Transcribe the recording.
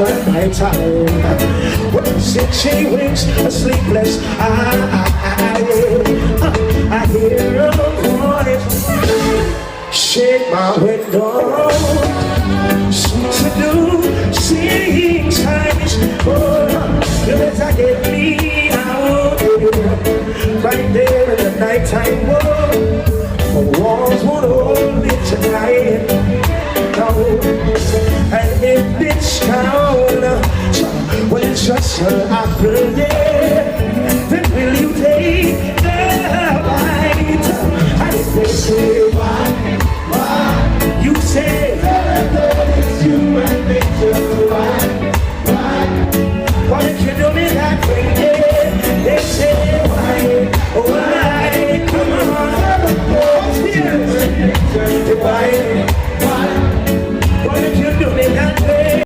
at my time. When she winks a sleepless I hear a voice shake my window. Seducing times, oh, you better get me out right there in the nighttime. The walls won't hold me tonight. No, and if it's cold, well, it's just an apple, yeah. Then will you take the bite? And they say, why? You say, it's you and me too. Why did you do me that way? Yeah. They say, why? Come on, why?